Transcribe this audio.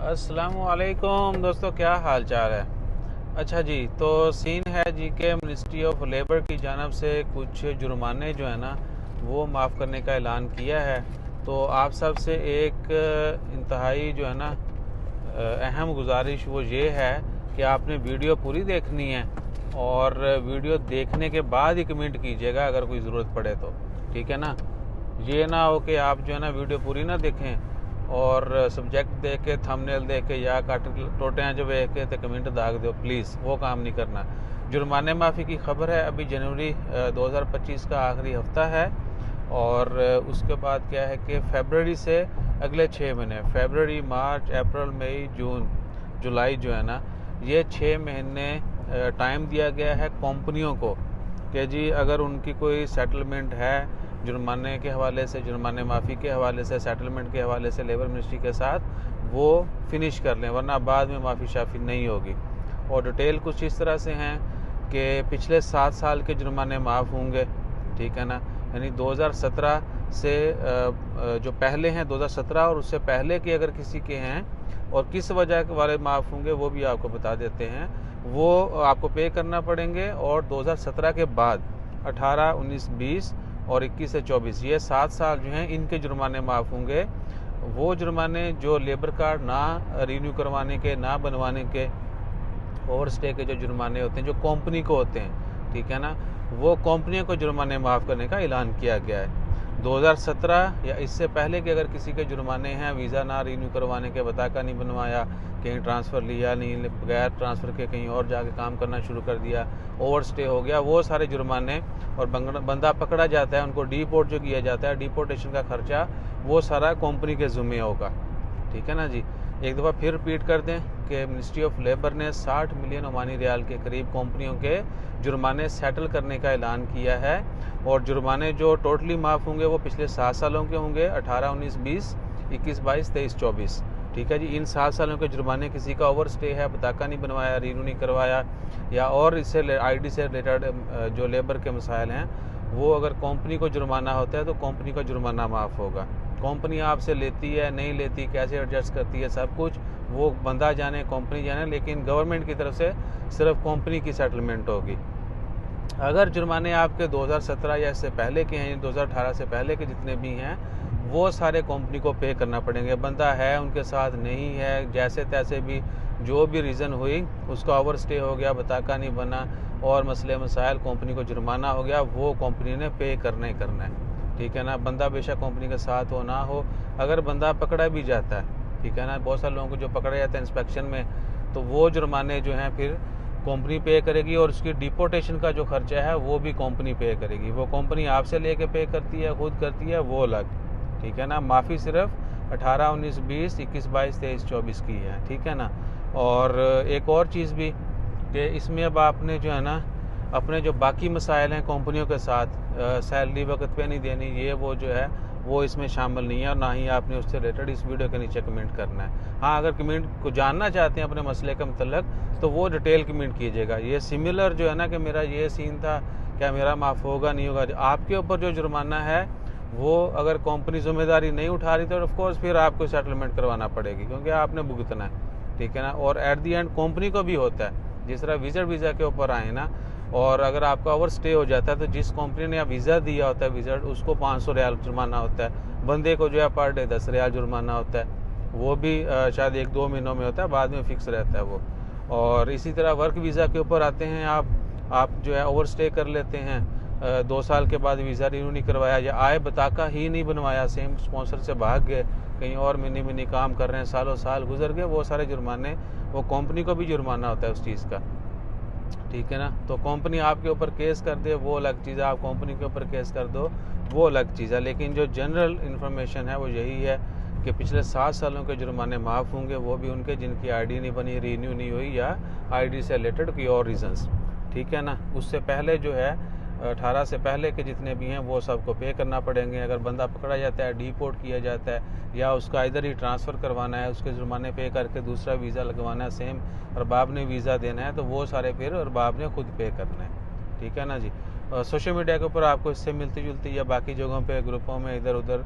अस्सलाम वालेकुम दोस्तों, क्या हाल चाल है। अच्छा जी, तो सीन है जी के मिनिस्ट्री ऑफ लेबर की जानब से कुछ जुर्माने जो है ना वो माफ़ करने का ऐलान किया है। तो आप सब से एक इंतहाई जो है ना अहम गुजारिश वो ये है कि आपने वीडियो पूरी देखनी है और वीडियो देखने के बाद ही कमेंट कीजिएगा अगर कोई ज़रूरत पड़े तो, ठीक है ना। ये ना हो कि आप जो है ना वीडियो पूरी ना देखें और सब्जेक्ट देख के थंबनेल देख के या काट टोटियाँ जो देख के तो कमेंट दाग दो, प्लीज़ वो काम नहीं करना। जुर्माने माफ़ी की खबर है। अभी जनवरी 2025 का आखिरी हफ्ता है और उसके बाद क्या है कि फरवरी से अगले 6 महीने फरवरी, मार्च, अप्रैल, मई, जून, जुलाई जो है ना ये 6 महीने टाइम दिया गया है कंपनियों को कि जी अगर उनकी कोई सेटलमेंट है जुर्माने के हवाले से, जुर्माने माफ़ी के हवाले से, सेटलमेंट के हवाले से लेबर मिनिस्ट्री के साथ वो फिनिश कर लें, वरना बाद में माफ़ी शाफ़ी नहीं होगी। और डिटेल कुछ इस तरह से हैं कि पिछले 7 साल के जुर्माने माफ़ होंगे, ठीक है ना। यानी 2017 से जो पहले हैं 2017 और उससे पहले के अगर किसी के हैं और किस वजह के वाले माफ़ होंगे वो भी आपको बता देते हैं। वो आपको पे करना पड़ेंगे। और 2017 के बाद 18, 19, 20 और 21 से 24 ये 7 साल जो हैं इनके जुर्माने माफ़ होंगे। वो जुर्माने जो लेबर कार्ड ना रिन्यू करवाने के, ना बनवाने के, ओवर स्टे के जो जुर्माने होते हैं जो कंपनी को होते हैं, ठीक है ना, वो कंपनियों को जुर्माने माफ़ करने का ऐलान किया गया है। 2017 या इससे पहले के अगर किसी के जुर्माने हैं, वीज़ा ना रिन्यू करवाने के, बताका नहीं बनवाया, कहीं ट्रांसफ़र लिया नहीं, बगैर ट्रांसफ़र के कहीं और जाके काम करना शुरू कर दिया, ओवर स्टे हो गया, वो सारे जुर्माने, और बंदा पकड़ा जाता है उनको डिपोर्ट जो किया जाता है, डिपोर्टेशन का खर्चा वो सारा कंपनी के ज़िम्मे होगा, ठीक है ना जी। एक दफ़ा फिर रिपीट कर दें कि मिनिस्ट्री ऑफ लेबर ने 60 मिलियन ओमानी रियाल के करीब कंपनियों के जुर्माने सेटल करने का ऐलान किया है। और जुर्माने जो टोटली माफ़ होंगे वो पिछले 7 सालों के होंगे, 18, 19, 20, 21, 22, 23, 24, ठीक है जी। इन 7 सालों के जुर्माने किसी का ओवर स्टे है, पताका नहीं बनवाया, रिन्यू नहीं करवाया, या और इससे आईडी से रिलेटेड जो लेबर के मसाइल हैं, वो अगर कंपनी को जुर्माना होता है तो कंपनी का जुर्माना माफ़ होगा। कंपनी आपसे लेती है नहीं लेती, कैसे एडजस्ट करती है, सब कुछ वो बंदा जाने, कंपनी जाने, लेकिन गवर्नमेंट की तरफ से सिर्फ कंपनी की सेटलमेंट होगी। अगर जुर्माने आपके 2017 या इससे पहले के हैं, 2018 से पहले के जितने भी हैं, वो सारे कंपनी को पे करना पड़ेंगे। बंदा है उनके साथ, नहीं है, जैसे तैसे भी जो भी रीज़न हुई, उसका ओवर स्टे हो गया, बताका नहीं बना और मसले मसाइल, कंपनी को जुर्माना हो गया, वो कंपनी ने पे करना ही करना है, ठीक है ना। बंदा बेशक कंपनी के साथ हो ना हो, अगर बंदा पकड़ा भी जाता है, ठीक है ना, बहुत सारे लोगों को जो पकड़ा जाता है इंस्पेक्शन में, तो वो जुर्माने जो हैं फिर कंपनी पे करेगी और उसकी डिपोर्टेशन का जो खर्चा है वो भी कंपनी पे करेगी। वो कंपनी आपसे लेके पे करती है, खुद करती है, वो अलग, ठीक है ना। माफ़ी सिर्फ 18, 19, 20, 21, 22, 23, 24 की है, ठीक है ना। और एक और चीज़ भी कि इसमें अब आपने जो है ना अपने जो बाकी मसाइल हैं कंपनियों के साथ, सैलरी वक्त पे नहीं देनी, ये वो जो है वो इसमें शामिल नहीं है, और ना ही आपने उससे रिलेटेड इस वीडियो के नीचे कमेंट करना है। हाँ, अगर कमेंट को जानना चाहते हैं अपने मसले के मतलब तो वो डिटेल कमेंट कीजिएगा। ये सिमिलर जो है ना कि मेरा ये सीन था, क्या मेरा माफ़ होगा नहीं होगा, आपके ऊपर जो जुर्माना है वो अगर कंपनी जिम्मेदारी नहीं उठा रही तो ऑफकोर्स फिर आपको सेटलमेंट करवाना पड़ेगी, क्योंकि आपने भुगतना है, ठीक है ना। और एट दी एंड कंपनी को भी होता है, जिस तरह वीज़ा के ऊपर आए ना, और अगर आपका ओवर स्टे हो जाता है तो जिस कंपनी ने वीज़ा दिया होता है, वीज़ा उसको 500 रियाल जुर्माना होता है, बंदे को जो है पर डे 10 रियाल जुर्माना होता है, वो भी शायद 1-2 महीनों में होता है, बाद में फ़िक्स रहता है वो। और इसी तरह वर्क वीज़ा के ऊपर आते हैं, आप जो है ओवर स्टे कर लेते हैं, 2 साल के बाद वीज़ा रिन्यू नहीं करवाया या आय बताका ही नहीं बनवाया, सेम स्पॉन्सर से भाग गए, कहीं और मिनी काम कर रहे हैं, सालों साल गुजर गए, वो सारे जुर्माने, वो कंपनी को भी जुर्माना होता है उस चीज़ का, ठीक है ना। तो कंपनी आपके ऊपर केस कर दे वो अलग चीज़ है, आप कंपनी के ऊपर केस कर दो वो अलग चीज़ है। लेकिन जो जनरल इन्फॉर्मेशन है वो यही है कि पिछले 7 सालों के जुर्माने माफ़ होंगे, वो भी उनके जिनकी आईडी नहीं बनी, रिन्यू नहीं हुई, या आईडी से रिलेटेड कोई और रीजंस, ठीक है ना। उससे पहले जो है 18 से पहले के जितने भी हैं वो सबको पे करना पड़ेंगे। अगर बंदा पकड़ा जाता है, डिपोर्ट किया जाता है, या उसका इधर ही ट्रांसफ़र करवाना है, उसके जुर्माने पे करके दूसरा वीज़ा लगवाना है, सेम अरबाब ने वीज़ा देना है, तो वो सारे फिर अरबाब ने खुद पे करना है, ठीक है ना जी। सोशल मीडिया के ऊपर आपको इससे मिलती जुलती या बाकी जगहों पे ग्रुपों में इधर उधर